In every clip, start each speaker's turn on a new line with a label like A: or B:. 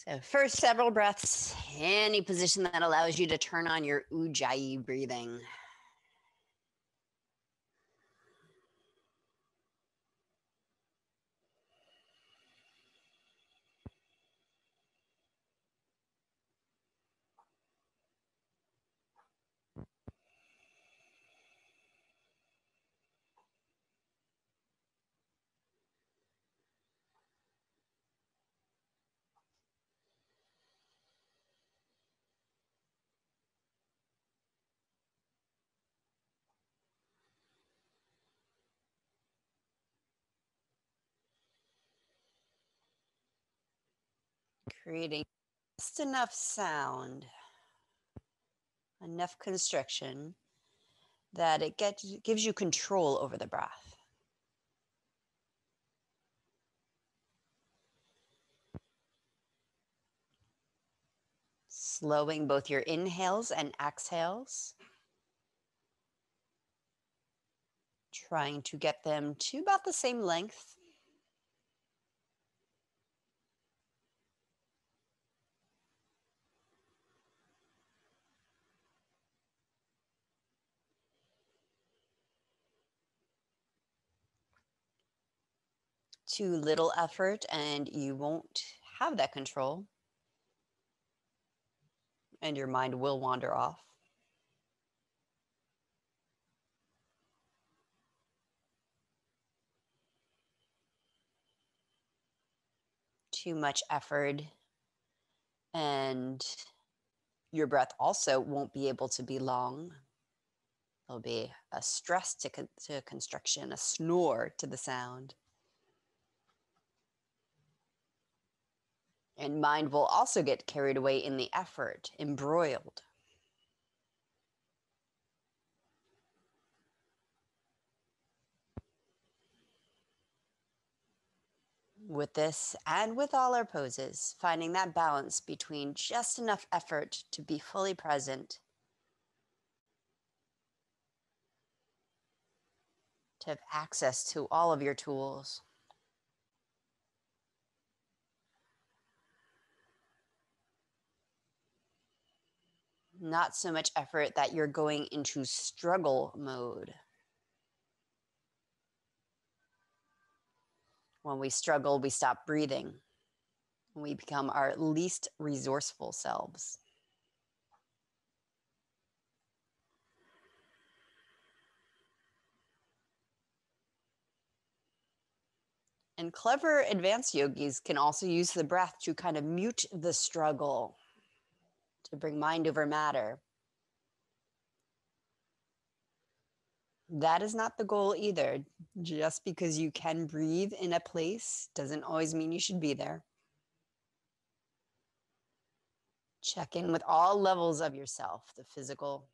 A: So first several breaths, any position that allows you to turn on your ujjayi breathing. Creating just enough sound, enough constriction that it gives you control over the breath. Slowing both your inhales and exhales. Trying to get them to about the same length. Too little effort and you won't have that control. And your mind will wander off. Too much effort and your breath also won't be able to be long. There'll be a stress to constriction, a snore to the sound. And mind will also get carried away in the effort, embroiled. With this and with all our poses, finding that balance between just enough effort to be fully present, to have access to all of your tools. Not so much effort that you're going into struggle mode. When we struggle, we stop breathing. We become our least resourceful selves. And clever advanced yogis can also use the breath to kind of mute the struggle, to bring mind over matter. That is not the goal either. Just because you can breathe in a place doesn't always mean you should be there. Check in with all levels of yourself, the physical,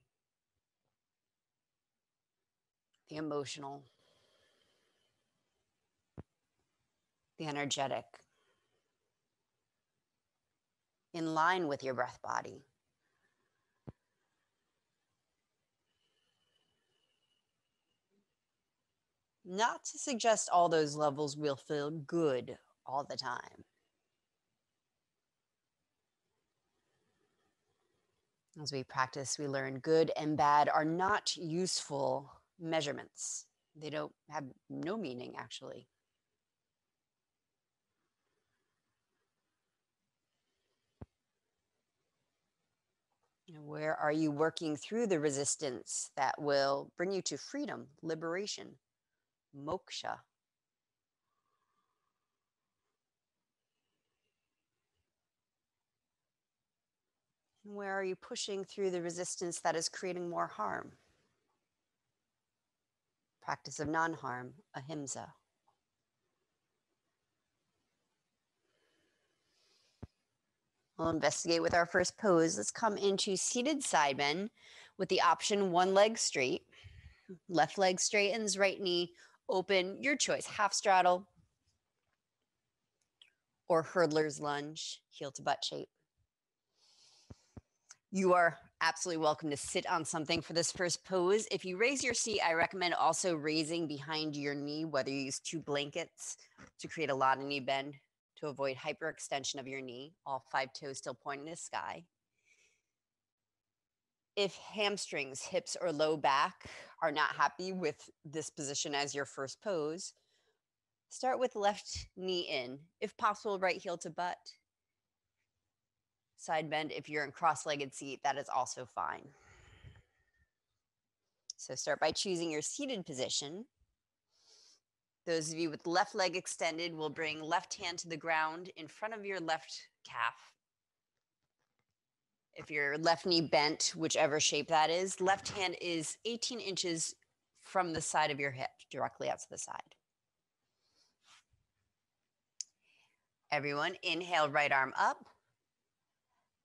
A: the emotional, the energetic, in line with your breath body. Not to suggest all those levels will feel good all the time. As we practice, we learn good and bad are not useful measurements. They don't have no meaning, actually. Where are you working through the resistance that will bring you to freedom, liberation, moksha? And where are you pushing through the resistance that is creating more harm? Practice of non-harm, ahimsa. We'll investigate with our first pose. Let's come into seated side bend with the option one leg straight. Left leg straightens, right knee open, your choice. Half straddle or hurdler's lunge, heel to butt shape. You are absolutely welcome to sit on something for this first pose. If you raise your seat, I recommend also raising behind your knee, whether you use two blankets to create a lot of knee bend, to avoid hyperextension of your knee, all 5 toes still pointing to the sky. If hamstrings, hips, or low back are not happy with this position as your first pose, start with left knee in. If possible, right heel to butt. Side bend. If you're in cross-legged seat, that is also fine. So start by choosing your seated position. Those of you with left leg extended will bring left hand to the ground in front of your left calf. If your left knee bent, whichever shape that is, left hand is 18 inches from the side of your hip, directly out to the side. Everyone, inhale, right arm up.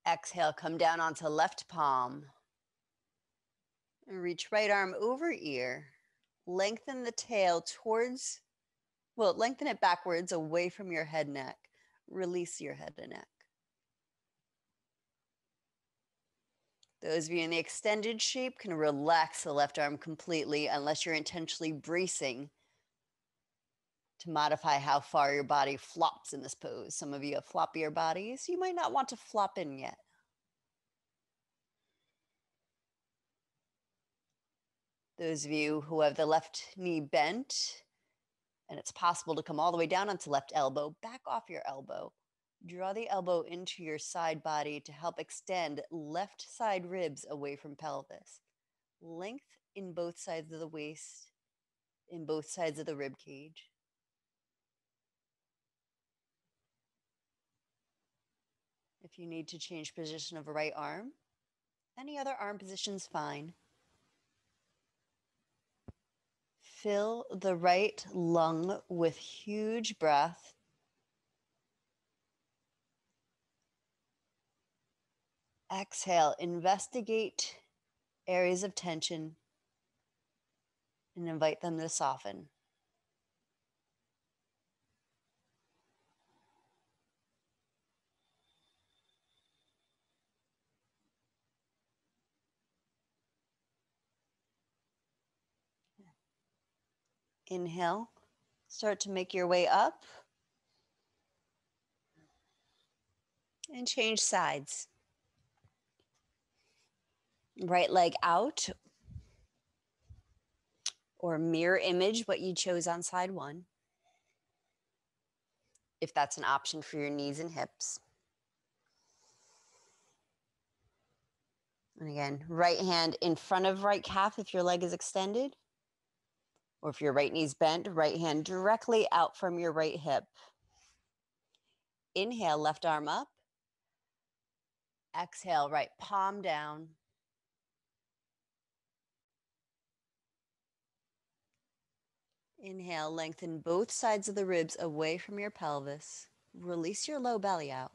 A: Exhale, come down onto left palm. And reach right arm over ear. Lengthen the tail towards, well, lengthen it backwards away from your head neck. Release your head and neck. Those of you in the extended shape can relax the left arm completely unless you're intentionally bracing to modify how far your body flops in this pose. Some of you have floppier bodies. You might not want to flop in yet. Those of you who have the left knee bent, and it's possible to come all the way down onto left elbow, back off your elbow. Draw the elbow into your side body to help extend left side ribs away from pelvis. Length in both sides of the waist, in both sides of the rib cage. If you need to change position of a right arm, any other arm position's fine. Fill the right lung with huge breath. Exhale, investigate areas of tension and invite them to soften. Inhale, start to make your way up and change sides. Right leg out or mirror image what you chose on side one, if that's an option for your knees and hips. And again, right hand in front of right calf if your leg is extended, or if your right knee's bent, right hand directly out from your right hip. Inhale, left arm up. Exhale, right palm down. Inhale, lengthen both sides of the ribs away from your pelvis. Release your low belly out.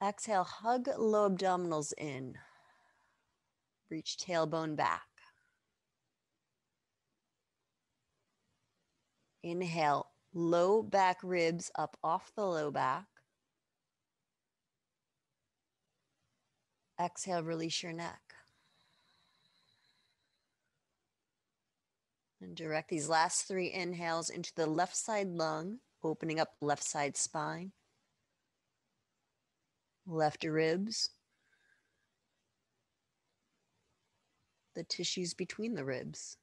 A: Exhale, hug low abdominals in. Reach tailbone back. Inhale, low back ribs up off the low back. Exhale, release your neck. And direct these last 3 inhales into the left side lung, opening up left side spine, left ribs, the tissues between the ribs.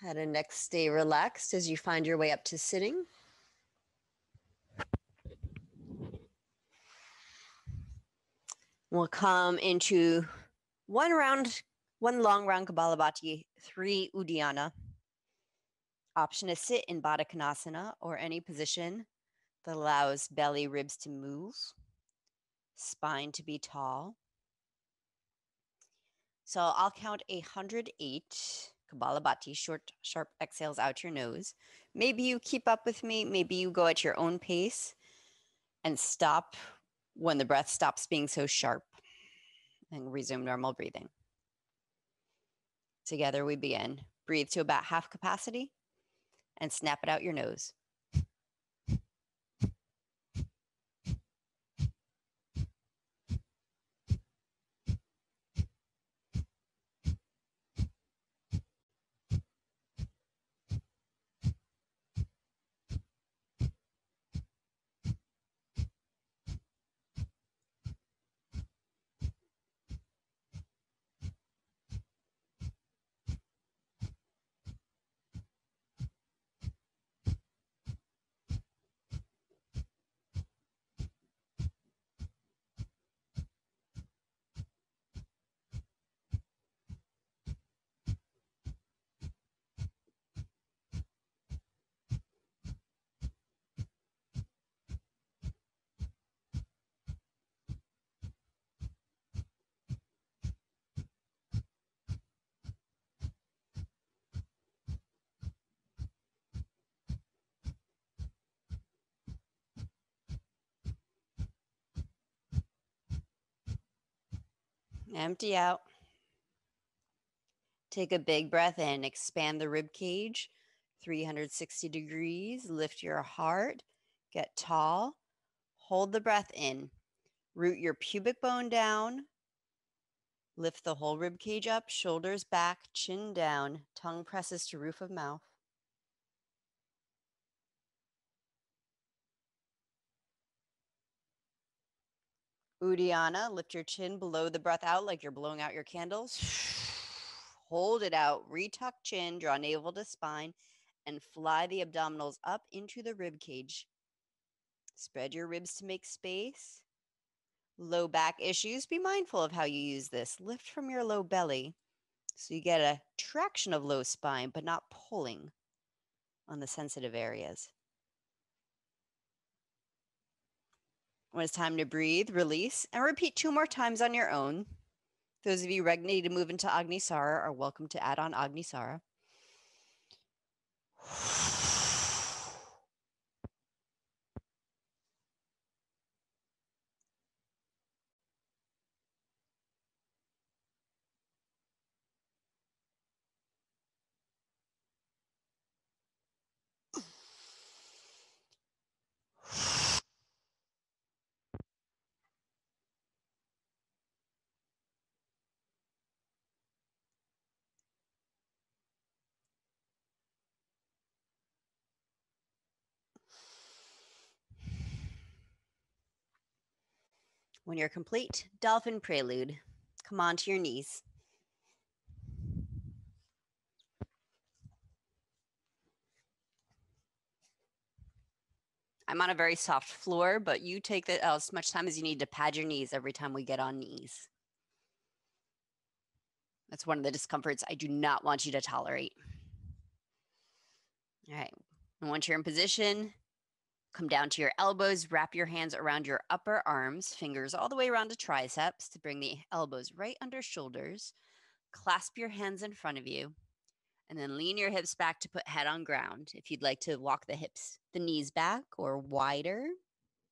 A: Head and neck stay relaxed as you find your way up to sitting. We'll come into one long round Kapalabhati, 3 Uddiyana. Option to sit in Baddha Konasana or any position that allows belly, ribs to move, spine to be tall. So I'll count 108 Kapalabhati, short, sharp exhales out your nose. Maybe you keep up with me. Maybe you go at your own pace and stop when the breath stops being so sharp and resume normal breathing. Together we begin. Breathe to about half capacity and snap it out your nose. Empty out. Take a big breath in. Expand the rib cage 360 degrees. Lift your heart. Get tall. Hold the breath in. Root your pubic bone down. Lift the whole rib cage up. Shoulders back. Chin down. Tongue presses to roof of mouth. Uddiyana, lift your chin, blow the breath out like you're blowing out your candles. Hold it out, retuck chin, draw navel to spine, and fly the abdominals up into the rib cage. Spread your ribs to make space. Low back issues, be mindful of how you use this. Lift from your low belly so you get a traction of low spine, but not pulling on the sensitive areas. When it's time to breathe, release, and repeat 2 more times on your own. Those of you ready to move into Agnisara are welcome to add on Agnisara. When you're complete, dolphin prelude. Come onto your knees. I'm on a very soft floor, but you take as much time as you need to pad your knees every time we get on knees. That's one of the discomforts I do not want you to tolerate. All right. And once you're in position, come down to your elbows, wrap your hands around your upper arms, fingers all the way around to triceps to bring the elbows right under shoulders. Clasp your hands in front of you, and then lean your hips back to put head on ground. If you'd like to walk the knees back or wider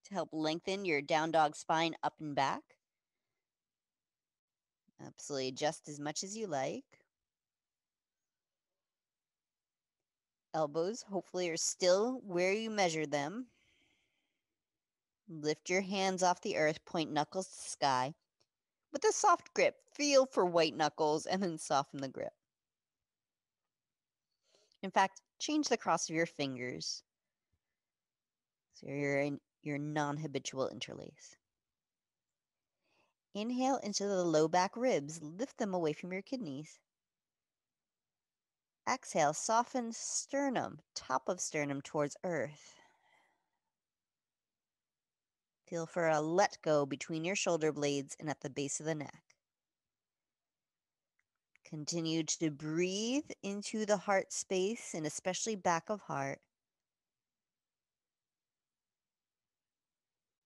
A: to help lengthen your down dog spine up and back. Absolutely adjust as much as you like. Elbows hopefully are still where you measure them. Lift your hands off the earth, point knuckles to sky. With a soft grip, feel for white knuckles and then soften the grip. In fact, change the cross of your fingers so you're in your non-habitual interlace. Inhale into the low back ribs. Lift them away from your kidneys. Exhale, soften sternum, top of sternum towards earth. Feel for a let go between your shoulder blades and at the base of the neck. Continue to breathe into the heart space and especially back of heart.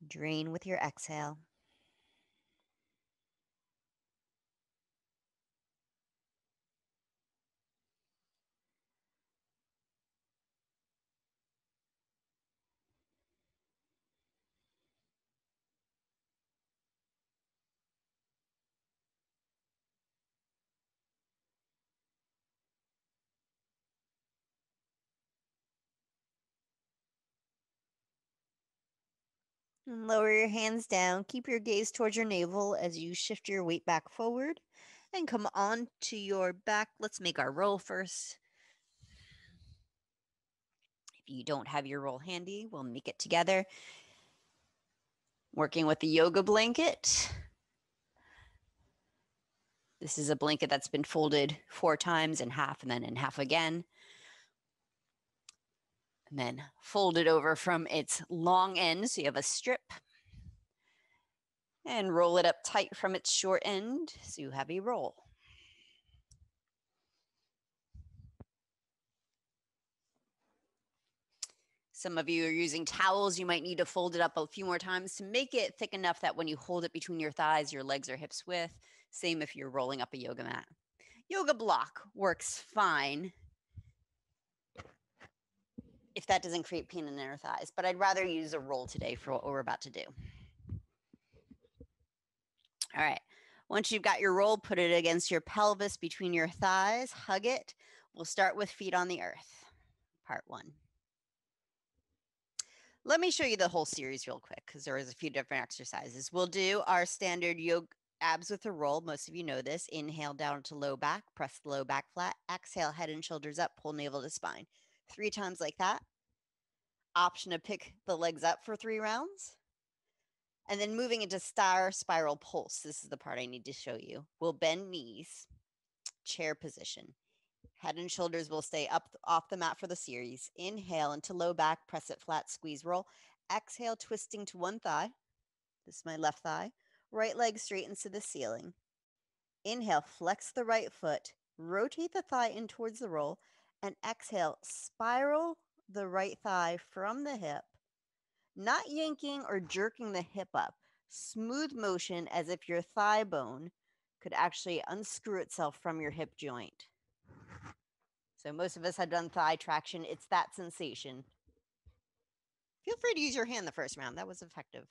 A: Drain with your exhale. And lower your hands down. Keep your gaze towards your navel as you shift your weight back forward and come on to your back. Let's make our roll first. If you don't have your roll handy, we'll make it together. Working with the yoga blanket. This is a blanket that's been folded 4 times in half and then in half again. And then fold it over from its long end so you have a strip. And roll it up tight from its short end so you have a roll. Some of you are using towels. You might need to fold it up a few more times to make it thick enough that when you hold it between your thighs, your legs are hips width. Same if you're rolling up a yoga mat. Yoga block works fine if that doesn't create pain in the inner thighs, but I'd rather use a roll today for what we're about to do. All right. Once you've got your roll, put it against your pelvis between your thighs, hug it. We'll start with feet on the earth, part 1. Let me show you the whole series real quick because there is a few different exercises. We'll do our standard yoga abs with a roll. Most of you know this. Inhale down to low back, press the low back flat. Exhale, head and shoulders up, pull navel to spine. 3 times like that. Option to pick the legs up for 3 rounds. And then moving into star spiral pulse. This is the part I need to show you. We'll bend knees, chair position. Head and shoulders will stay up off the mat for the series. Inhale into low back, press it flat, squeeze, roll. Exhale, twisting to one thigh. This is my left thigh. Right leg straightens to the ceiling. Inhale, flex the right foot, rotate the thigh in towards the roll, and exhale, spiral the right thigh from the hip, not yanking or jerking the hip up. Smooth motion as if your thigh bone could actually unscrew itself from your hip joint. So most of us have done thigh traction. It's that sensation. Feel free to use your hand the first round. That was effective.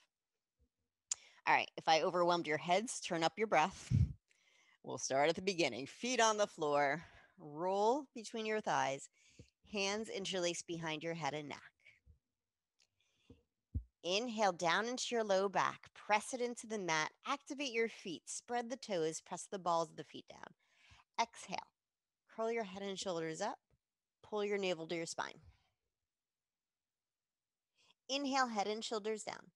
A: All right, if I overwhelmed your heads, turn up your breath. We'll start at the beginning. Feet on the floor. Roll between your thighs. Hands interlaced behind your head and neck. Inhale down into your low back. Press it into the mat. Activate your feet. Spread the toes. Press the balls of the feet down. Exhale. Curl your head and shoulders up. Pull your navel to your spine. Inhale, head and shoulders down.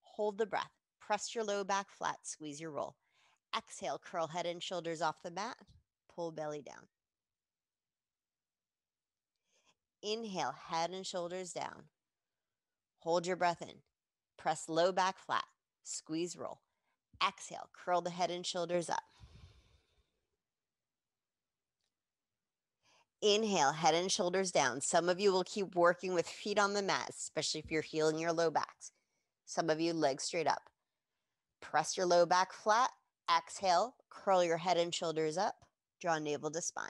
A: Hold the breath. Press your low back flat. Squeeze your roll. Exhale, curl head and shoulders off the mat. Pull belly down. Inhale, head and shoulders down. Hold your breath in. Press low back flat. Squeeze, roll. Exhale, curl the head and shoulders up. Inhale, head and shoulders down. Some of you will keep working with feet on the mat, especially if you're healing your low backs. Some of you, legs straight up. Press your low back flat. Exhale, curl your head and shoulders up. Draw navel to spine.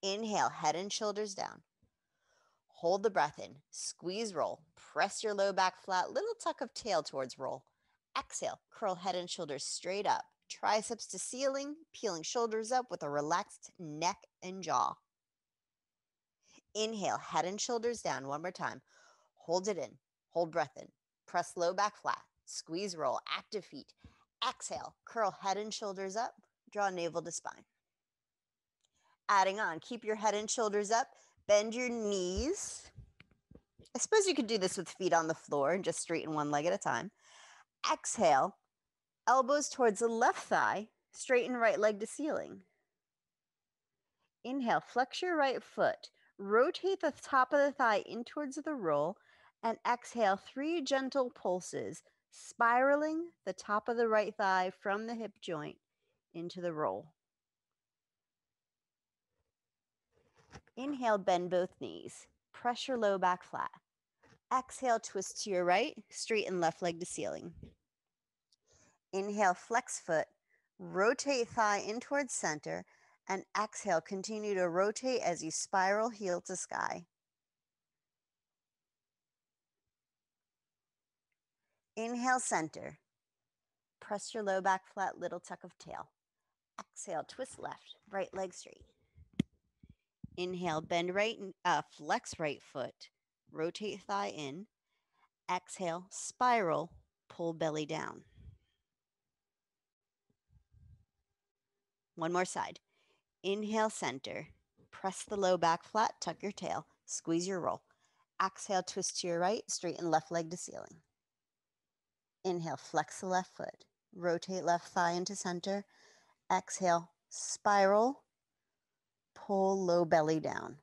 A: Inhale, head and shoulders down. Hold the breath in. Squeeze, roll. Press your low back flat. Little tuck of tail towards roll. Exhale, curl head and shoulders straight up. Triceps to ceiling, peeling shoulders up with a relaxed neck and jaw. Inhale, head and shoulders down. One more time. Hold it in. Hold breath in. Press low back flat. Squeeze, roll. Active feet. Exhale, curl head and shoulders up. Draw navel to spine. Adding on, keep your head and shoulders up. Bend your knees. I suppose you could do this with feet on the floor and just straighten one leg at a time. Exhale, elbows towards the left thigh, straighten right leg to ceiling. Inhale, flex your right foot, rotate the top of the thigh in towards the roll, and exhale, 3 gentle pulses, spiraling the top of the right thigh from the hip joint into the roll. Inhale, bend both knees. Press your low back flat. Exhale, twist to your right, straighten left leg to ceiling. Inhale, flex foot, rotate thigh in towards center, and exhale, continue to rotate as you spiral heel to sky. Inhale, center. Press your low back flat, little tuck of tail. Exhale, twist left, right leg straight. Inhale, bend right, flex right foot, rotate thigh in. Exhale, spiral, pull belly down. One more side. Inhale, center. Press the low back flat, tuck your tail, squeeze your roll. Exhale, twist to your right, straighten left leg to ceiling. Inhale, flex the left foot, rotate left thigh into center. Exhale, spiral, pull low belly down.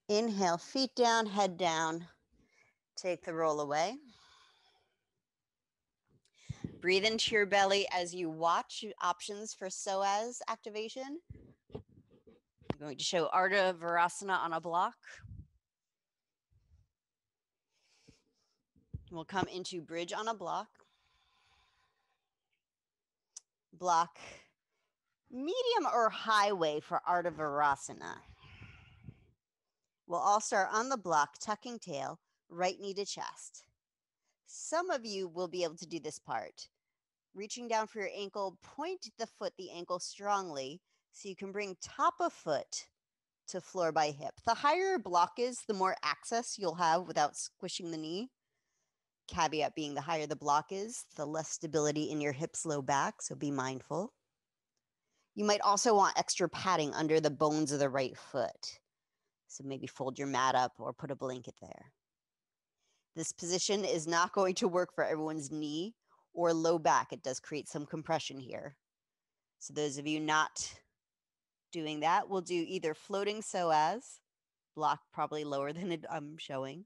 A: Inhale, feet down, head down. Take the roll away. Breathe into your belly as you watch options for psoas activation. I'm going to show Ardha Virasana on a block. We'll come into bridge on a block. Block medium or highway for Ardha Virasana. We'll all start on the block, tucking tail,
B: right knee to chest. Some of you will be able to do this part. Reaching down for your ankle, point the ankle strongly, so you can bring top of foot to floor by hip. The higher your block is, the more access you'll have without squishing the knee. Caveat being the higher the block is, the less stability in your hips, low back, so be mindful. You might also want extra padding under the bones of the right foot. So maybe fold your mat up or put a blanket there. This position is not going to work for everyone's knee or low back. It does create some compression here. So those of you not doing that, we'll do either floating psoas, block probably lower than I'm showing,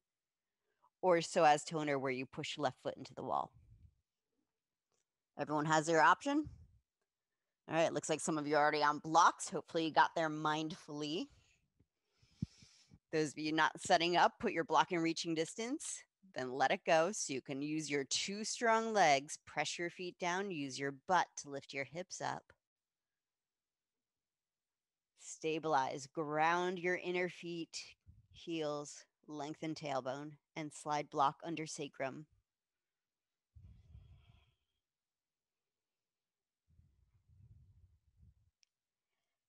B: or psoas toner where you push left foot into the wall. Everyone has their option? All right, looks like some of you are already on blocks. Hopefully you got there mindfully. Those of you not setting up, put your block in reaching distance, then let it go so you can use your two strong legs, press your feet down, use your butt to lift your hips up. Stabilize, ground your inner feet, heels, lengthen tailbone, and slide block under sacrum.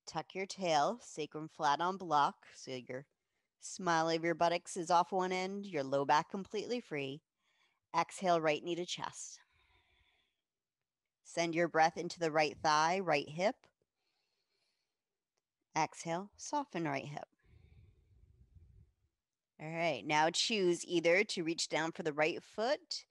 B: Tuck your tail, sacrum flat on block, so your smile of your buttocks is off one end, your low back completely free. Exhale, right knee to chest. Send your breath into the right thigh, right hip. Exhale, soften right hip. All right, now choose either to reach down for the right foot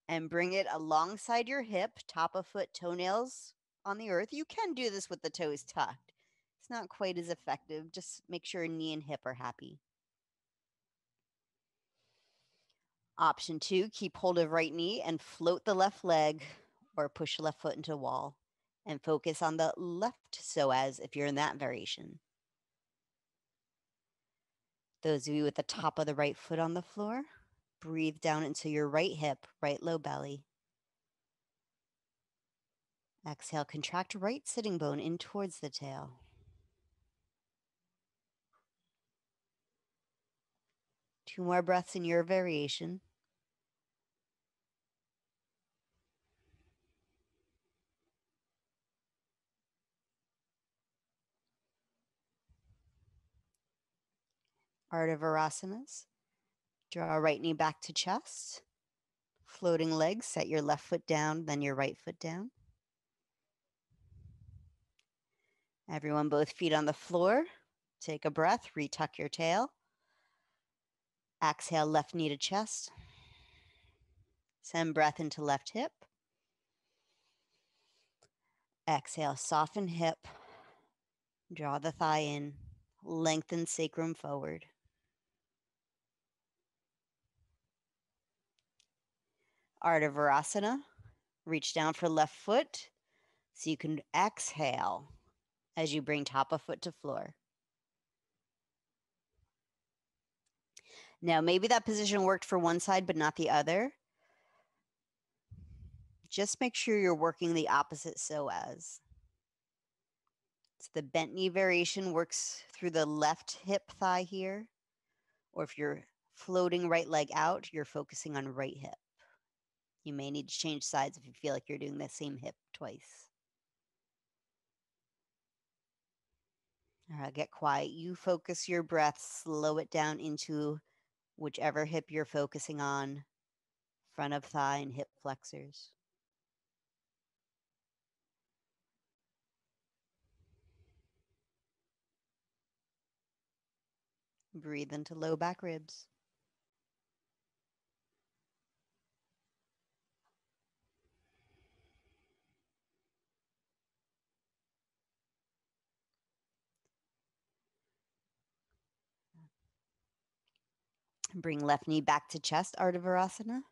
B: and bring it alongside your hip, top of foot, toenails on the earth. You can do this with the toes tucked. It's not quite as effective. Just make sure knee and hip are happy. Option 2, keep hold of right knee and float the left leg or push left foot into wall and focus on the left psoas if you're in that variation. Those of you with the top of the right foot on the floor, breathe down into your right hip, right low belly. Exhale, contract right sitting bone in towards the tail. Two more breaths in your variation. Art of Asanas. Draw right knee back to chest. Floating legs, set your left foot down, then your right foot down. Everyone, both feet on the floor. Take a breath, retuck your tail. Exhale, left knee to chest. Send breath into left hip. Exhale, soften hip. Draw the thigh in. Lengthen sacrum forward. Ardha Virasana. Reach down for left foot so you can exhale as you bring top of foot to floor. Now, maybe that position worked for one side but not the other. Just make sure you're working the opposite psoas. So the bent knee variation works through the left hip thigh here, or if you're floating right leg out, you're focusing on right hip. You may need to change sides if you feel like you're doing the same hip twice. All right, get quiet. You focus your breath, slow it down into whichever hip you're focusing on, front of thigh and hip flexors. Breathe into low back ribs. Bring left knee back to chest, Ardha Virasana.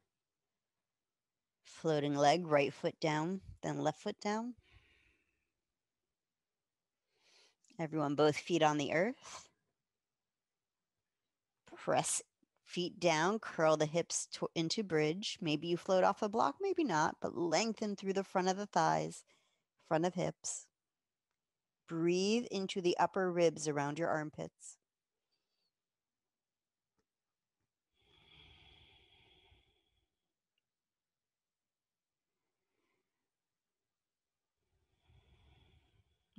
B: Floating leg, right foot down, then left foot down. Everyone, both feet on the earth. Press feet down, curl the hips into bridge. Maybe you float off a block, maybe not, but lengthen through the front of the thighs, front of hips. Breathe into the upper ribs around your armpits.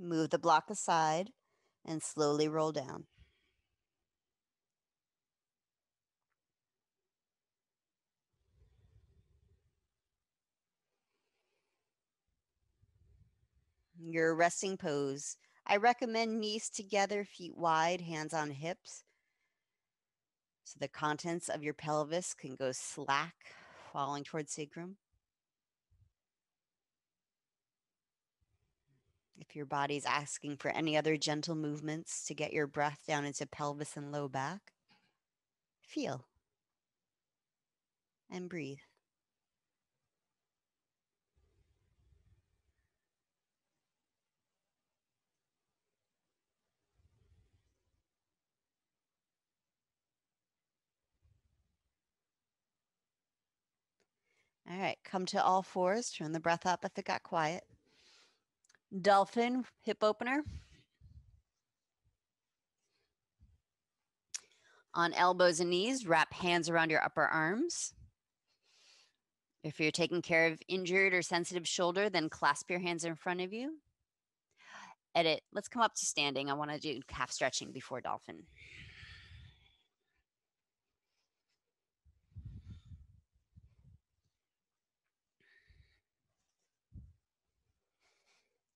B: Move the block aside and slowly roll down. Your resting pose. I recommend knees together, feet wide, hands on hips, so the contents of your pelvis can go slack, falling towards sacrum. If your body's asking for any other gentle movements to get your breath down into pelvis and low back, feel and breathe. All right, come to all fours. Turn the breath up if it got quiet. Dolphin, hip opener. On elbows and knees, wrap hands around your upper arms. If you're taking care of injured or sensitive shoulder, then clasp your hands in front of you. Edit. Let's come up to standing. I want to do calf stretching before dolphin.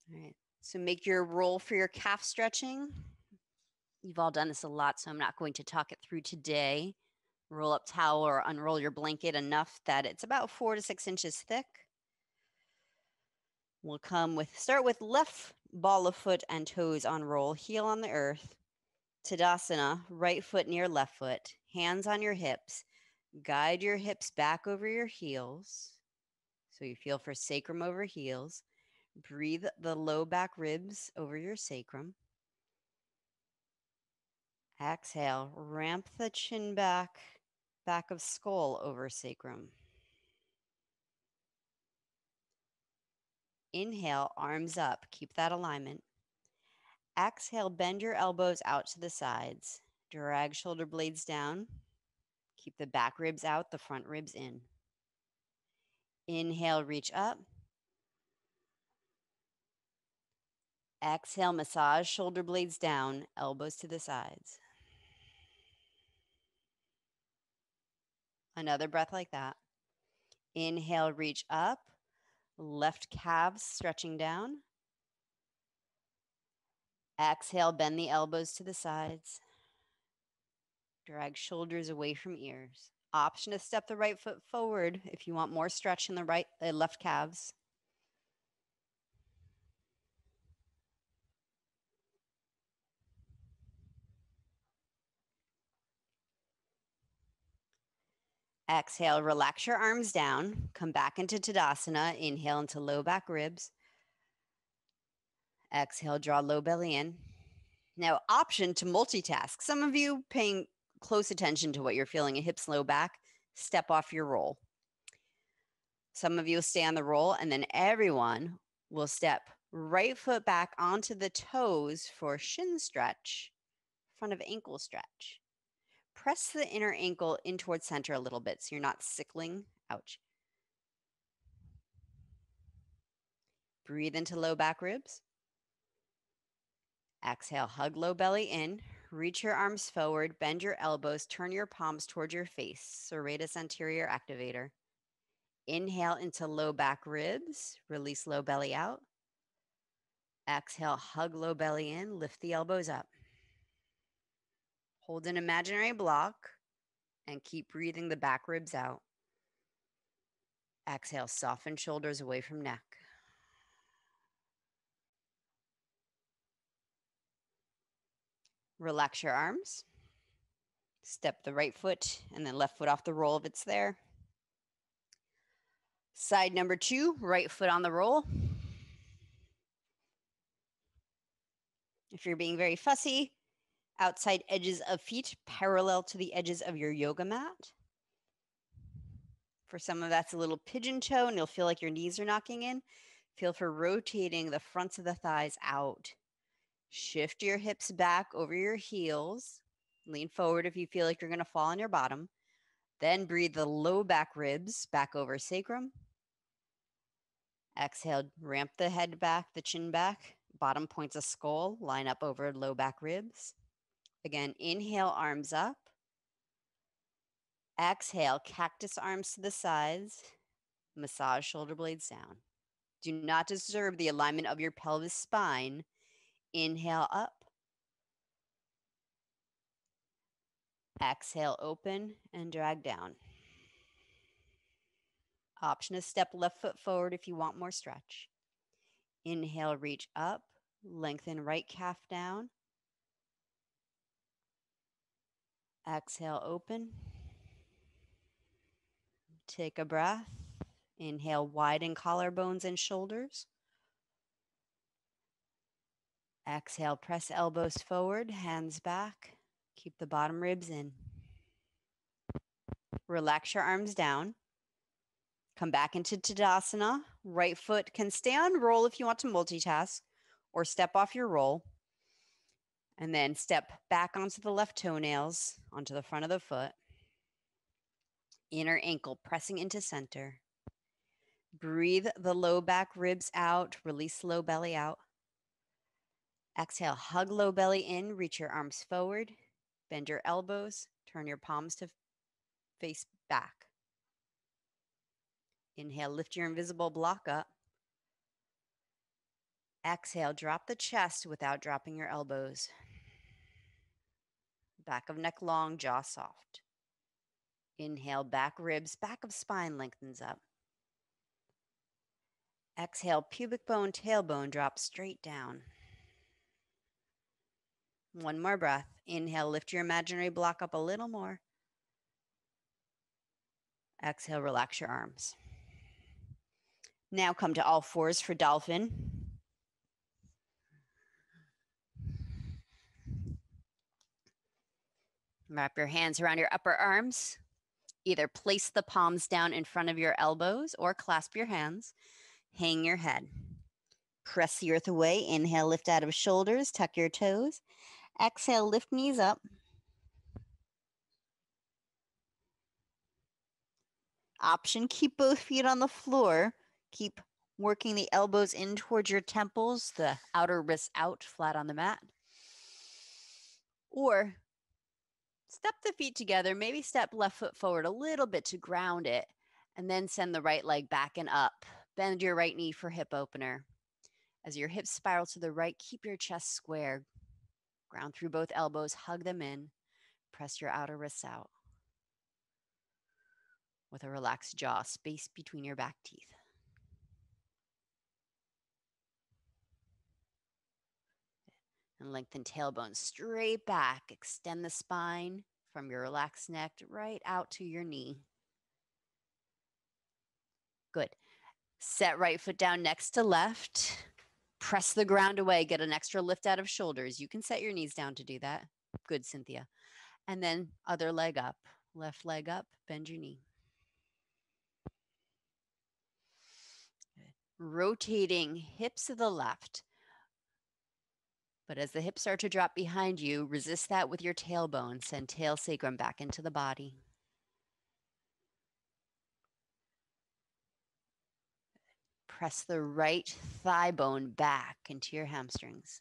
B: All right. So make your roll for your calf stretching. You've all done this a lot, so I'm not going to talk it through today. Roll up towel or unroll your blanket enough that it's about 4 to 6 inches thick. We'll start with left ball of foot and toes on roll, heel on the earth. Tadasana, right foot near left foot, hands on your hips. Guide your hips back over your heels. So you feel for sacrum over heels. Breathe the low back ribs over your sacrum. Exhale, ramp the chin back of skull over sacrum. Inhale, arms up, keep that alignment. Exhale, bend your elbows out to the sides. Drag shoulder blades down. Keep the back ribs out, the front ribs in. Inhale, reach up. Exhale, massage shoulder blades down, elbows to the sides. Another breath like that. Inhale, reach up. Left calves stretching down. Exhale, bend the elbows to the sides. Drag shoulders away from ears. Option to step the right foot forward if you want more stretch in the left calves. Exhale, relax your arms down. Come back into Tadasana. Inhale into low back ribs. Exhale, draw low belly in. Now, option to multitask. Some of you paying close attention to what you're feeling, a hips low back, step off your roll. Some of you will stay on the roll, and then everyone will step right foot back onto the toes for shin stretch, front of ankle stretch. Press the inner ankle in towards center a little bit so you're not sickling. Ouch. Breathe into low back ribs. Exhale, hug low belly in. Reach your arms forward, bend your elbows, turn your palms towards your face. Serratus anterior activator. Inhale into low back ribs. Release low belly out. Exhale, hug low belly in. Lift the elbows up. Hold an imaginary block and keep breathing the back ribs out. Exhale, soften shoulders away from neck. Relax your arms. Step the right foot and then left foot off the roll if it's there. Side number 2, right foot on the roll. If you're being very fussy, outside edges of feet parallel to the edges of your yoga mat. For some of that's a little pigeon toe and you'll feel like your knees are knocking in. Feel for rotating the fronts of the thighs out. Shift your hips back over your heels. Lean forward if you feel like you're going to fall on your bottom. Then breathe the low back ribs back over sacrum. Exhale, ramp the head back, the chin back. bottom points of skull line up over low back ribs. Again, inhale, arms up. Exhale, cactus arms to the sides. Massage shoulder blades down. Do not disturb the alignment of your pelvis spine. Inhale up. Exhale, open and drag down. Option to step left foot forward if you want more stretch. Inhale, reach up, lengthen right calf down. Exhale, open. Take a breath. Inhale, widen collarbones and shoulders. Exhale, press elbows forward, hands back. Keep the bottom ribs in. Relax your arms down. Come back into Tadasana. Right foot can stay on roll if you want to multitask, or step off your roll. And then step back onto the left toenails, onto the front of the foot. Inner ankle pressing into center. Breathe the low back ribs out. Release low belly out. Exhale, hug low belly in. Reach your arms forward. Bend your elbows. Turn your palms to face back. Inhale, lift your invisible block up. Exhale, drop the chest without dropping your elbows. Back of neck long, jaw soft. Inhale, back ribs, back of spine lengthens up. Exhale, pubic bone, tailbone drop straight down. One more breath. Inhale, lift your imaginary block up a little more. Exhale, relax your arms. Now come to all fours for dolphin. Wrap your hands around your upper arms. Either place the palms down in front of your elbows or clasp your hands. Hang your head. Press the earth away. Inhale, lift out of shoulders. Tuck your toes. Exhale, lift knees up. Option, keep both feet on the floor. Keep working the elbows in towards your temples, the outer wrists out, flat on the mat. Or step the feet together, maybe step left foot forward a little bit to ground it, and then send the right leg back and up. Bend your right knee for hip opener. As your hips spiral to the right, keep your chest square. Ground through both elbows, hug them in. Press your outer wrists out. With a relaxed jaw, space between your back teeth. And lengthen tailbone straight back. Extend the spine from your relaxed neck right out to your knee. Good. Set right foot down next to left. Press the ground away. Get an extra lift out of shoulders. You can set your knees down to do that. Good, Cynthia. And then other leg up. Left leg up. Bend your knee. Rotating hips to the left. But as the hips start to drop behind you, resist that with your tailbone. Send tail sacrum back into the body. Press the right thigh bone back into your hamstrings.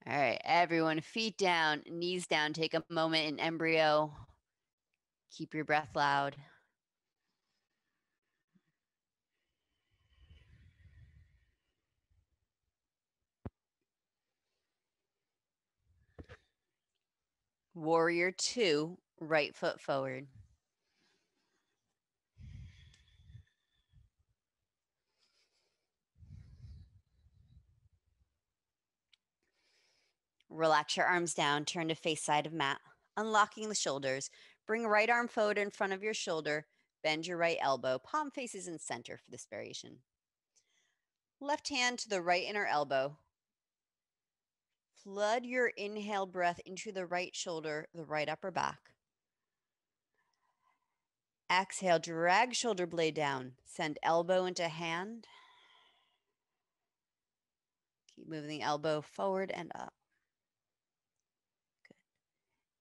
B: All right, everyone, feet down, knees down. Take a moment in embryo. Keep your breath loud. Warrior 2, right foot forward. Relax your arms down, turn to face side of mat, unlocking the shoulders. Bring right arm forward in front of your shoulder, bend your right elbow, palm faces in center for this variation. Left hand to the right inner elbow. Flood your inhale breath into the right shoulder, the right upper back. Exhale, drag shoulder blade down. Send elbow into hand. Keep moving the elbow forward and up. Good.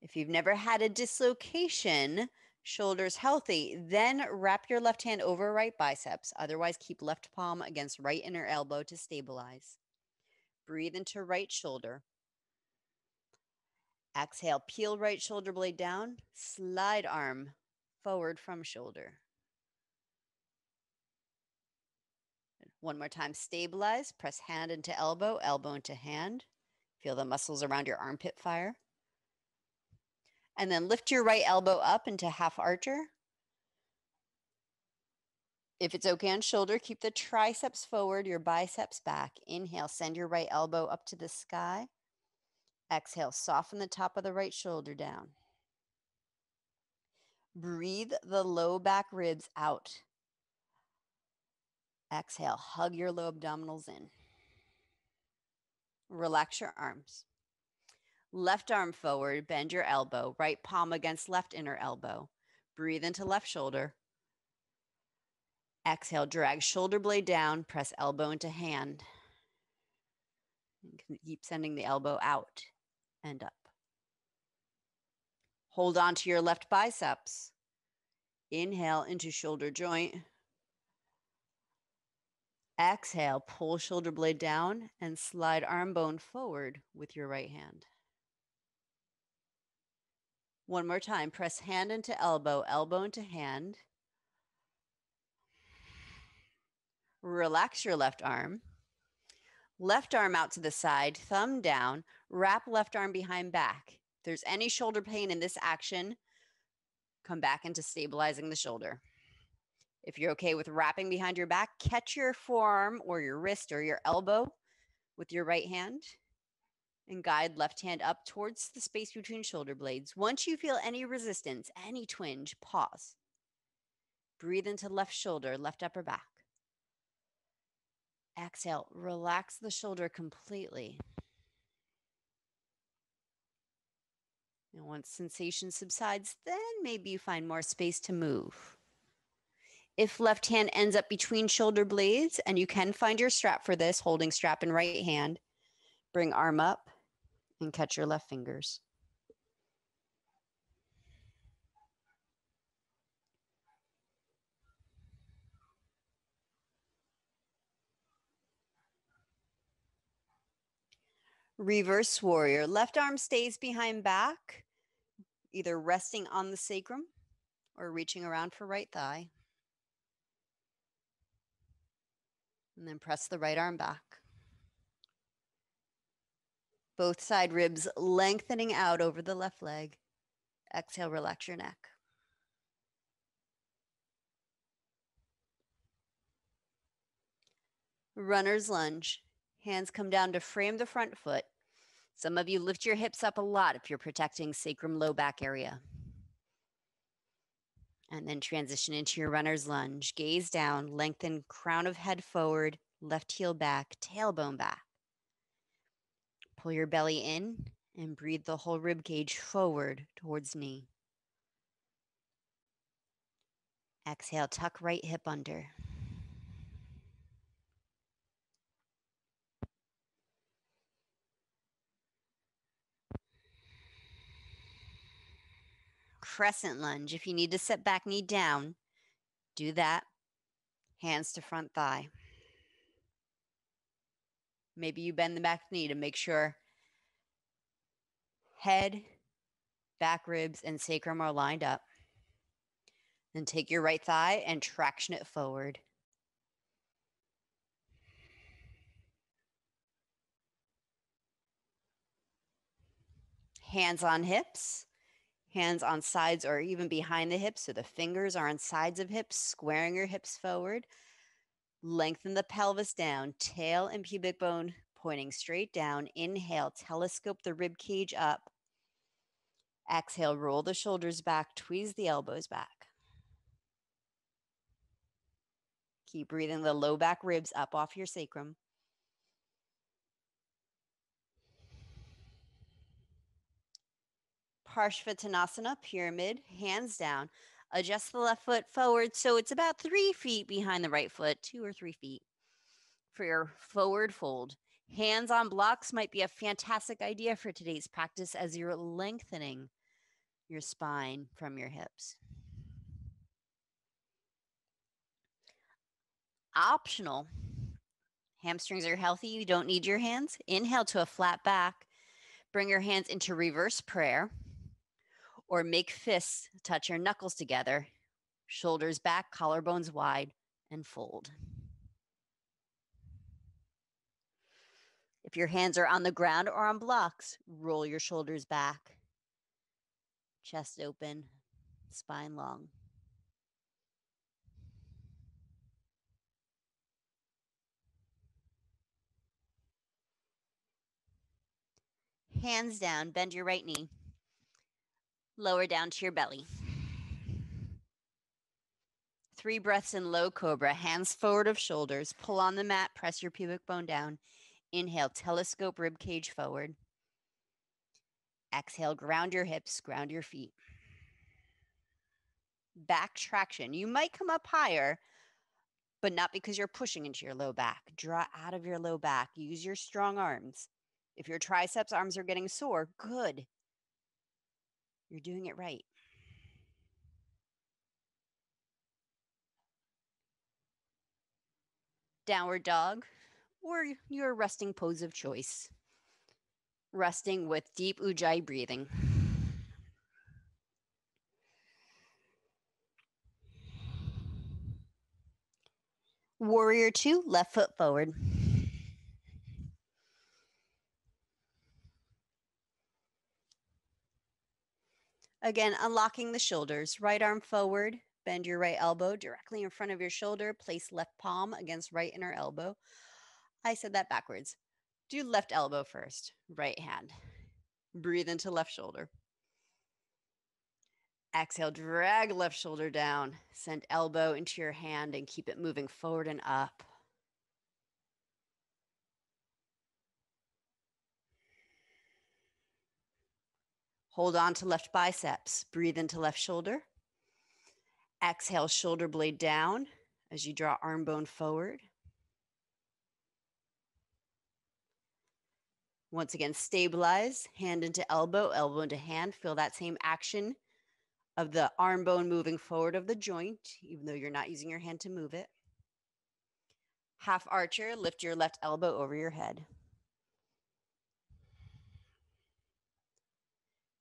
B: If you've never had a dislocation, Shoulders healthy. Then wrap your left hand over right biceps. Otherwise, keep left palm against right inner elbow to stabilize. Breathe into right shoulder. Exhale, peel right shoulder blade down. Slide arm forward from shoulder. One more time, stabilize. Press hand into elbow, elbow into hand. Feel the muscles around your armpit fire. And then lift your right elbow up into half archer. If it's okay on shoulder, keep the triceps forward, your biceps back. Inhale, send your right elbow up to the sky. Exhale, soften the top of the right shoulder down. Breathe the low back ribs out. Exhale, hug your low abdominals in. Relax your arms. Left arm forward, bend your elbow, right palm against left inner elbow. Breathe into left shoulder. Exhale, drag shoulder blade down, press elbow into hand. Keep sending the elbow out and up. Hold on to your left biceps. Inhale into shoulder joint. Exhale, pull shoulder blade down and slide arm bone forward with your right hand. One more time, press hand into elbow, elbow into hand. Relax your left arm. Left arm out to the side, thumb down, wrap left arm behind back. If there's any shoulder pain in this action, come back into stabilizing the shoulder. If you're okay with wrapping behind your back, catch your forearm or your wrist or your elbow with your right hand and guide left hand up towards the space between shoulder blades. Once you feel any resistance, any twinge, pause. Breathe into left shoulder, left upper back. Exhale, relax the shoulder completely. And once sensation subsides, then maybe you find more space to move. If left hand ends up between shoulder blades, and you can find your strap for this, holding strap in right hand, bring arm up and catch your left fingers. Reverse warrior. Left arm stays behind back, either resting on the sacrum or reaching around for right thigh. And then press the right arm back. Both side ribs lengthening out over the left leg. Exhale, relax your neck. Runner's lunge. Hands come down to frame the front foot. Some of you lift your hips up a lot if you're protecting sacrum low back area. And then transition into your runner's lunge. Gaze down, lengthen crown of head forward, left heel back, tailbone back. Pull your belly in and breathe the whole rib cage forward towards knee. Exhale, tuck right hip under. Crescent lunge. If you need to sit back, knee down, do that. Hands to front thigh. Maybe you bend the back knee to make sure head, back ribs, and sacrum are lined up. Then take your right thigh and traction it forward. Hands on hips, hands on sides or even behind the hips, so the fingers are on sides of hips, squaring your hips forward. Lengthen the pelvis down, tail and pubic bone pointing straight down. Inhale, telescope the rib cage up. Exhale, roll the shoulders back, tweeze the elbows back. Keep breathing the low back ribs up off your sacrum. Parshvattanasana, pyramid, hands down. Adjust the left foot forward so it's about 3 feet behind the right foot, 2 or 3 feet. For your forward fold, hands on blocks might be a fantastic idea for today's practice as you're lengthening your spine from your hips. Optional. Hamstrings are healthy. You don't need your hands. Inhale to a flat back. Bring your hands into reverse prayer, or make fists touch your knuckles together. Shoulders back, collarbones wide, and fold. If your hands are on the ground or on blocks, roll your shoulders back. Chest open, spine long. Hands down, bend your right knee. Lower down to your belly. 3 breaths in low cobra, hands forward of shoulders. Pull on the mat, press your pubic bone down. Inhale, telescope rib cage forward. Exhale, ground your hips, ground your feet. Back traction. You might come up higher, but not because you're pushing into your low back. Draw out of your low back. Use your strong arms. If your triceps arms are getting sore, good. You're doing it right. Downward dog, or your resting pose of choice. Resting with deep ujjayi breathing. Warrior 2, left foot forward. Again, unlocking the shoulders. Right arm forward. Bend your right elbow directly in front of your shoulder. Place left palm against right inner elbow. I said that backwards. Do left elbow first, right hand. Breathe into left shoulder. Exhale, drag left shoulder down. Send elbow into your hand and keep it moving forward and up. Hold on to left biceps. Breathe into left shoulder. Exhale, shoulder blade down as you draw arm bone forward. Once again, stabilize, hand into elbow, elbow into hand. Feel that same action of the arm bone moving forward of the joint, even though you're not using your hand to move it. Half archer, lift your left elbow over your head.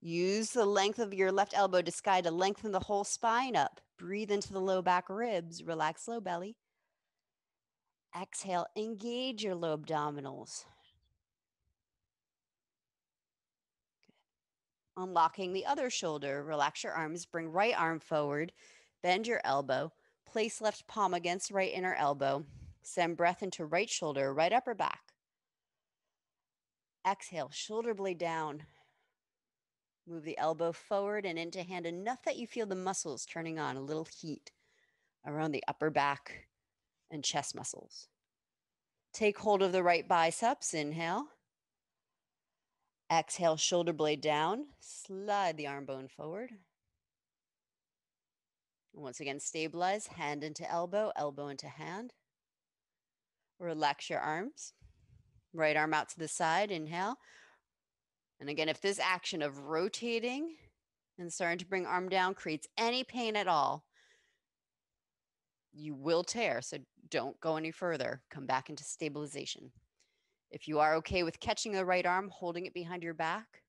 B: Use the length of your left elbow to sky to lengthen the whole spine up. Breathe into the low back ribs, relax low belly. Exhale, engage your low abdominals. Unlocking the other shoulder, relax your arms, bring right arm forward, bend your elbow, place left palm against right inner elbow, send breath into right shoulder, right upper back. Exhale, shoulder blade down. Move the elbow forward and into hand enough that you feel the muscles turning on, a little heat around the upper back and chest muscles. Take hold of the right biceps, inhale. Exhale, shoulder blade down, slide the arm bone forward. Once again, stabilize, hand into elbow, elbow into hand. Relax your arms. Right arm out to the side, inhale. And again, if this action of rotating and starting to bring arm down creates any pain at all, you will tear, so don't go any further. Come back into stabilization. If you are okay with catching the right arm, holding it behind your back,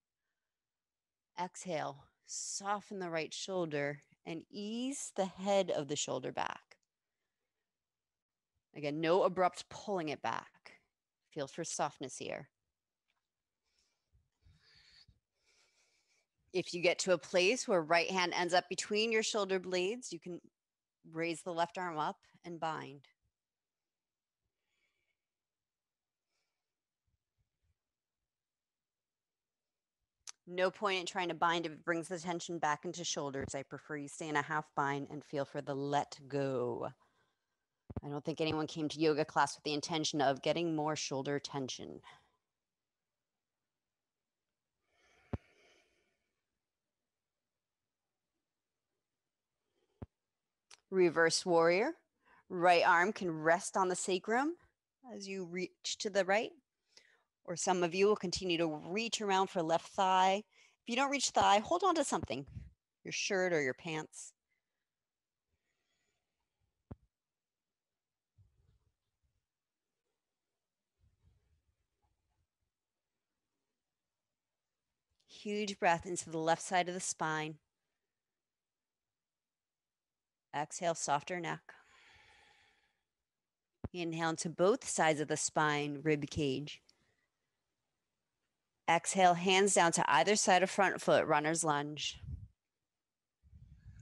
B: exhale, soften the right shoulder and ease the head of the shoulder back. Again, no abrupt pulling it back. Feel for softness here. If you get to a place where right hand ends up between your shoulder blades, you can raise the left arm up and bind. No point in trying to bind if it brings the tension back into shoulders. I prefer you stay in a half bind and feel for the let go. I don't think anyone came to yoga class with the intention of getting more shoulder tension. Reverse warrior. Right arm can rest on the sacrum as you reach to the right. Or some of you will continue to reach around for left thigh. If you don't reach thigh, hold on to something, your shirt or your pants. huge breath into the left side of the spine. Exhale, softer neck. Inhale into both sides of the spine, rib cage. Exhale, hands down to either side of front foot, runner's lunge.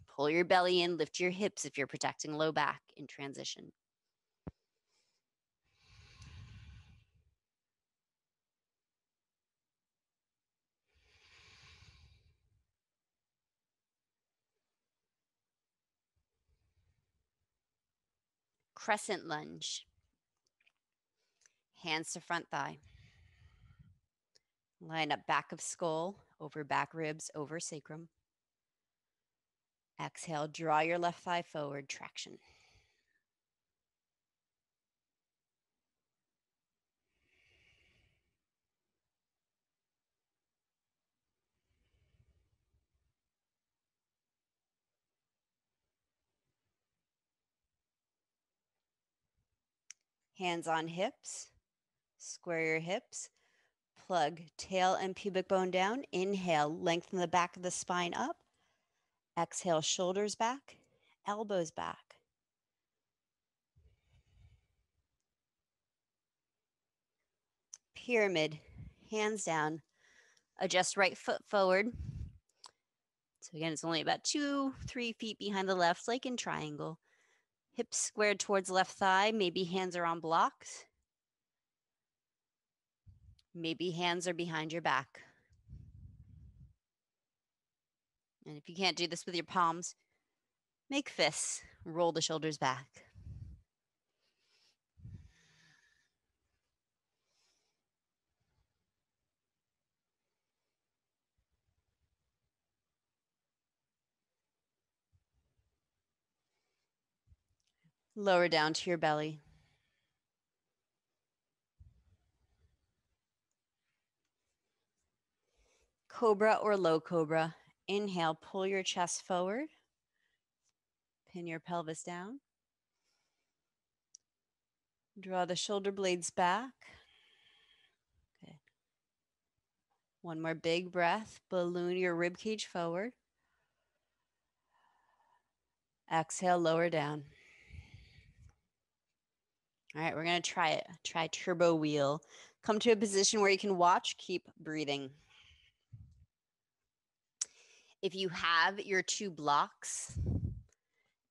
B: Pull your belly in, lift your hips if you're protecting low back in transition. Crescent lunge. Hands to front thigh. Line up back of skull, over back ribs, over sacrum. Exhale, draw your left thigh forward, traction. Hands on hips, square your hips, plug tail and pubic bone down. Inhale, lengthen the back of the spine up. Exhale, shoulders back, elbows back. Pyramid, hands down, adjust right foot forward. So again, it's only about 2-3 feet behind the left, like in triangle. Hips squared towards left thigh, maybe hands are on blocks. Maybe hands are behind your back. And if you can't do this with your palms, make fists, roll the shoulders back. Lower down to your belly. Cobra or low cobra. Inhale, pull your chest forward. Pin your pelvis down. Draw the shoulder blades back. Okay. One more big breath. Balloon your rib cage forward. Exhale, lower down. All right, we're going to try it. Try turbo wheel. Come to a position where you can watch. Keep breathing. If you have your 2 blocks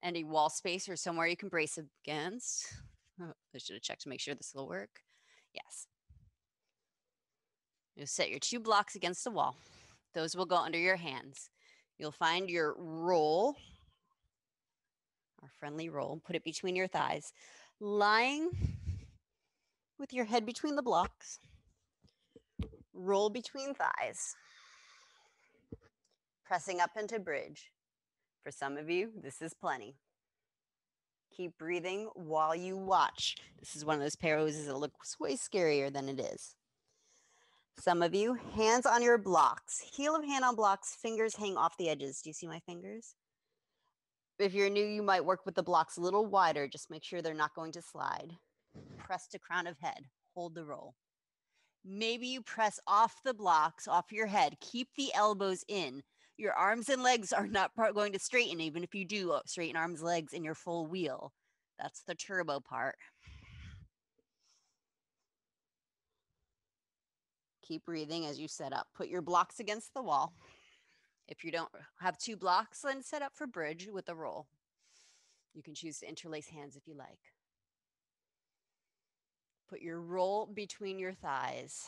B: and a wall space or somewhere you can brace against, I should have checked to make sure this will work. Yes. You set your 2 blocks against the wall. Those will go under your hands. You'll find your roll, our friendly roll, put it between your thighs, lying with your head between the blocks. Roll between thighs, pressing up into bridge. For some of you, this is plenty. Keep breathing while you watch. This is one of those poses that looks way scarier than it is. Some of you, hands on your blocks, heel of hand on blocks, fingers hang off the edges. Do you see my fingers? If you're new, you might work with the blocks a little wider. Just make sure they're not going to slide. Press to crown of head. Hold the roll. Maybe you press off the blocks, off your head. Keep the elbows in. Your arms and legs are not going to straighten, even if you do straighten arms, legs in your full wheel. That's the turbo part. Keep breathing as you set up. Put your blocks against the wall. If you don't have 2 blocks, then set up for bridge with a roll. You can choose to interlace hands if you like. Put your roll between your thighs.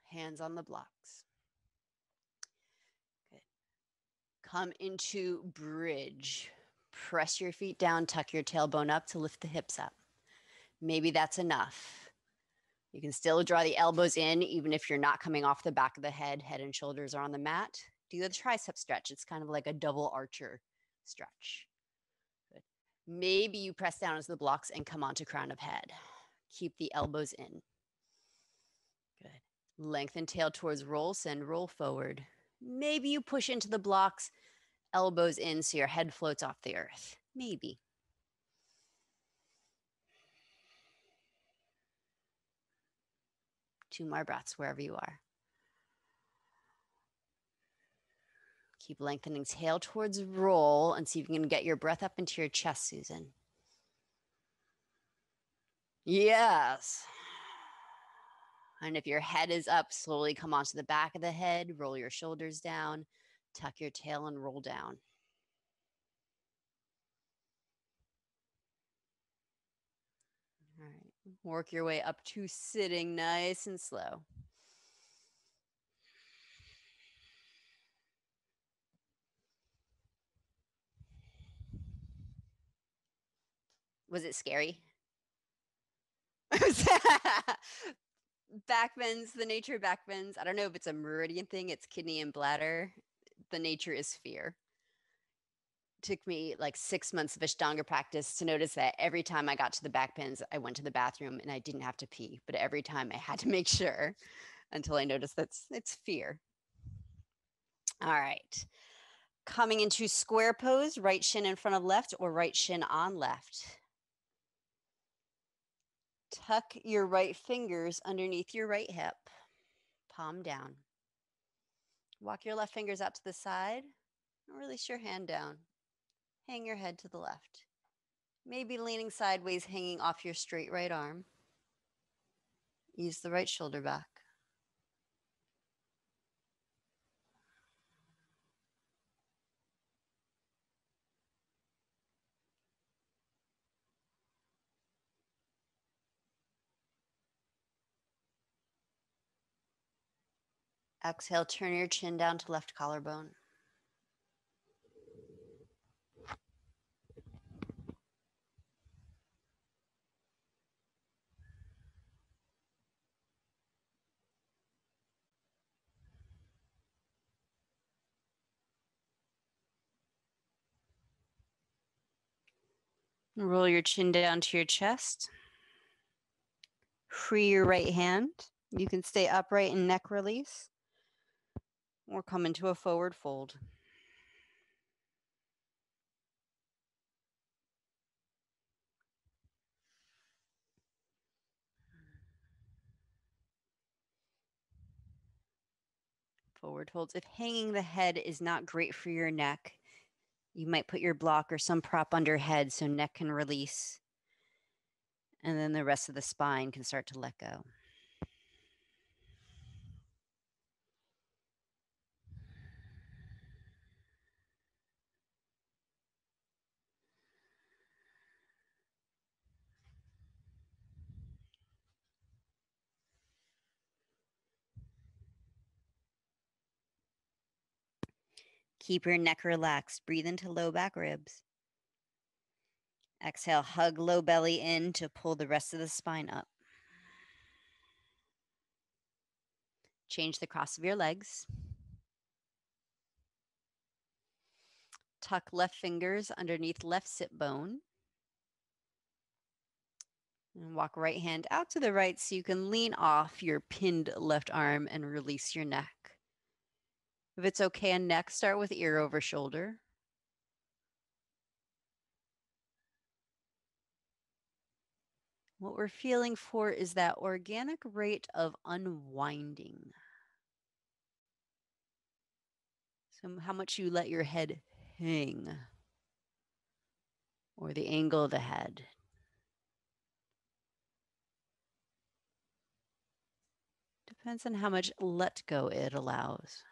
B: Hands on the blocks. Good. Come into bridge. Press your feet down, tuck your tailbone up to lift the hips up. Maybe that's enough. You can still draw the elbows in, even if you're not coming off the back of the head. Head and shoulders are on the mat. Do the tricep stretch. It's kind of like a double archer stretch. Good. Maybe you press down as the blocks and come onto crown of head. Keep the elbows in. Good. Lengthen tail towards roll, send roll forward. Maybe you push into the blocks, elbows in so your head floats off the earth. Maybe.
A: 2 more breaths wherever you are. Keep lengthening. Exhale towards roll and see if you can get your breath up into your chest, Susan. Yes. And if your head is up, slowly come onto the back of the head, roll your shoulders down, tuck your tail and roll down. All right, work your way up to sitting nice and slow. Was it scary? Back bends, the nature of back bends. I don't know if it's a meridian thing, it's kidney and bladder. The nature is fear. It took me like 6 months of Ashtanga practice to notice that every time I got to the back bends, I went to the bathroom and I didn't have to pee, but every time I had to make sure until I noticed it's fear. All right. Coming into square pose, right shin in front of left or right shin on left. Tuck your right fingers underneath your right hip, palm down. Walk your left fingers out to the side and release your hand down. Hang your head to the left. Maybe leaning sideways, hanging off your straight right arm. Ease the right shoulder back. Exhale, turn your chin down to left collarbone. Roll your chin down to your chest. Free your right hand. You can stay upright and neck release or come into a forward fold. Forward folds. If hanging the head is not great for your neck, you might put your block or some prop under head so neck can release. And then the rest of the spine can start to let go. Keep your neck relaxed. Breathe into low back ribs. Exhale, hug low belly in to pull the rest of the spine up. Change the cross of your legs. Tuck left fingers underneath left sit bone. And walk right hand out to the right so you can lean off your pinned left arm and release your neck. If it's okay on neck, start with ear over shoulder. What we're feeling for is that organic rate of unwinding. So how much you let your head hang or the angle of the head. Depends on how much let go it allows.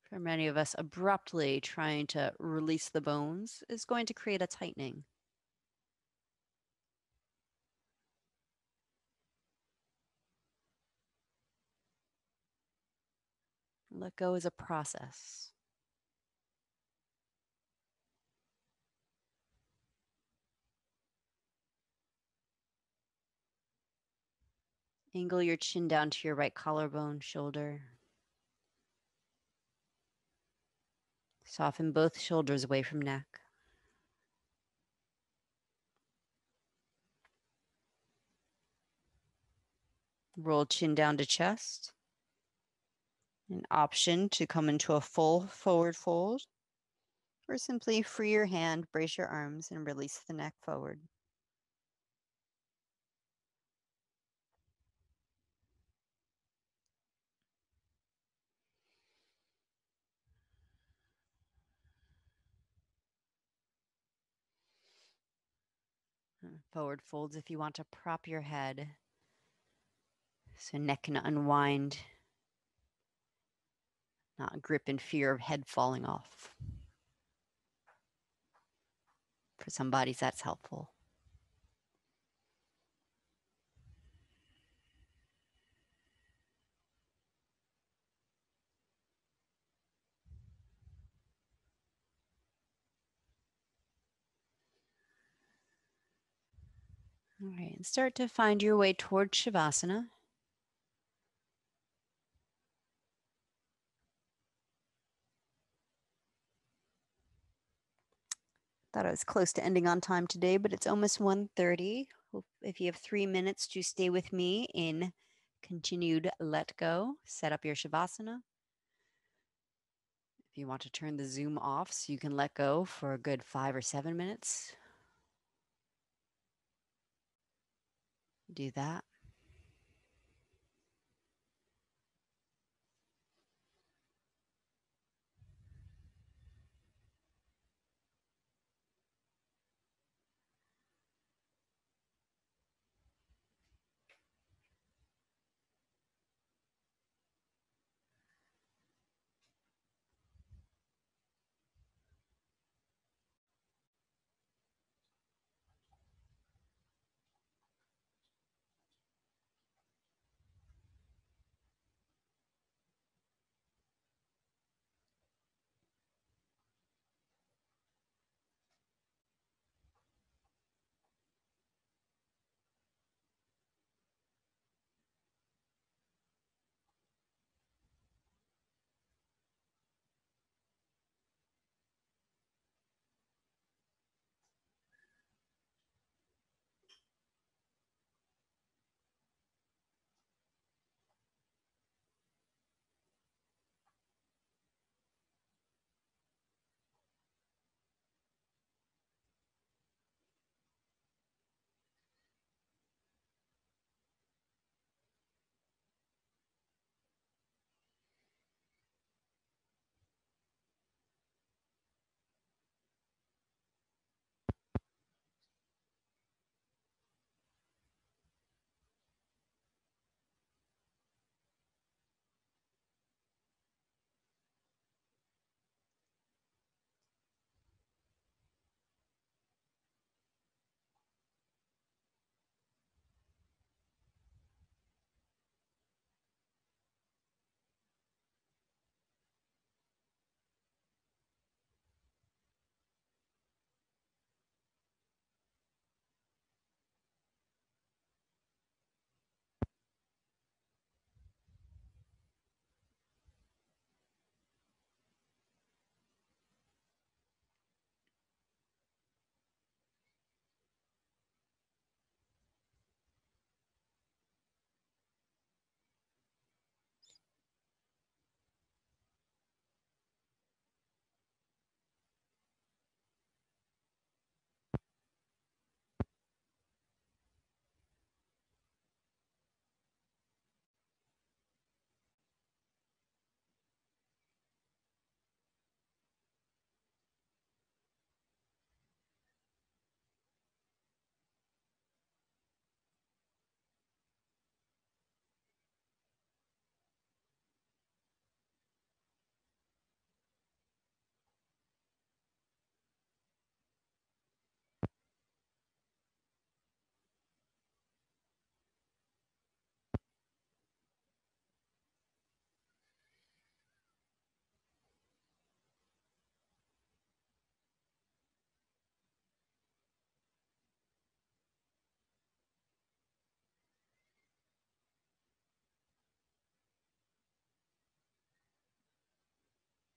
A: For many of us, abruptly trying to release the bones is going to create a tightening. Let go is a process. Angle your chin down to your right collarbone, shoulder. Soften both shoulders away from neck. Roll chin down to chest. An option to come into a full forward fold, or simply free your hand, brace your arms, and release the neck forward. Forward folds if you want to prop your head so neck can unwind, not grip in fear of head falling off. For some bodies, that's helpful. All right, and start to find your way toward Shavasana. Thought I was close to ending on time today, but it's almost 1:30. If you have 3 minutes to stay with me in continued let go, set up your Shavasana. If you want to turn the Zoom off so you can let go for a good 5 or 7 minutes, do that.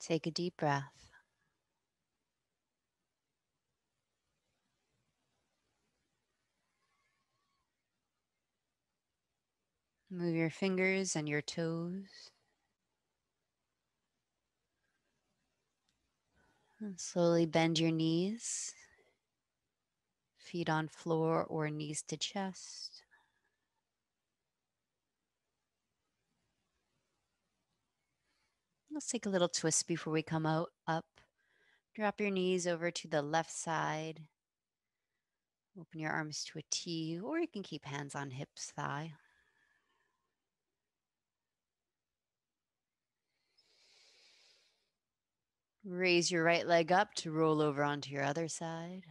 A: Take a deep breath. Move your fingers and your toes. And slowly bend your knees. Feet on floor or knees to chest. Let's take a little twist before we come out up. Drop your knees over to the left side. Open your arms to a T, or you can keep hands on hips, thigh. Raise your right leg up to roll over onto your other side.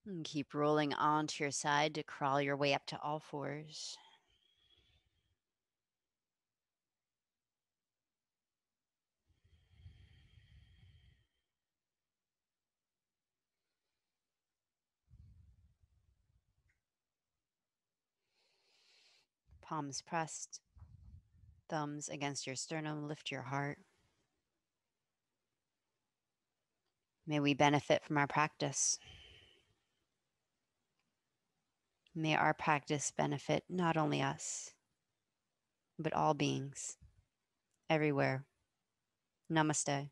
A: And keep rolling onto your side to crawl your way up to all fours. Palms pressed, thumbs against your sternum, lift your heart. May we benefit from our practice. May our practice benefit not only us, but all beings, everywhere. Namaste.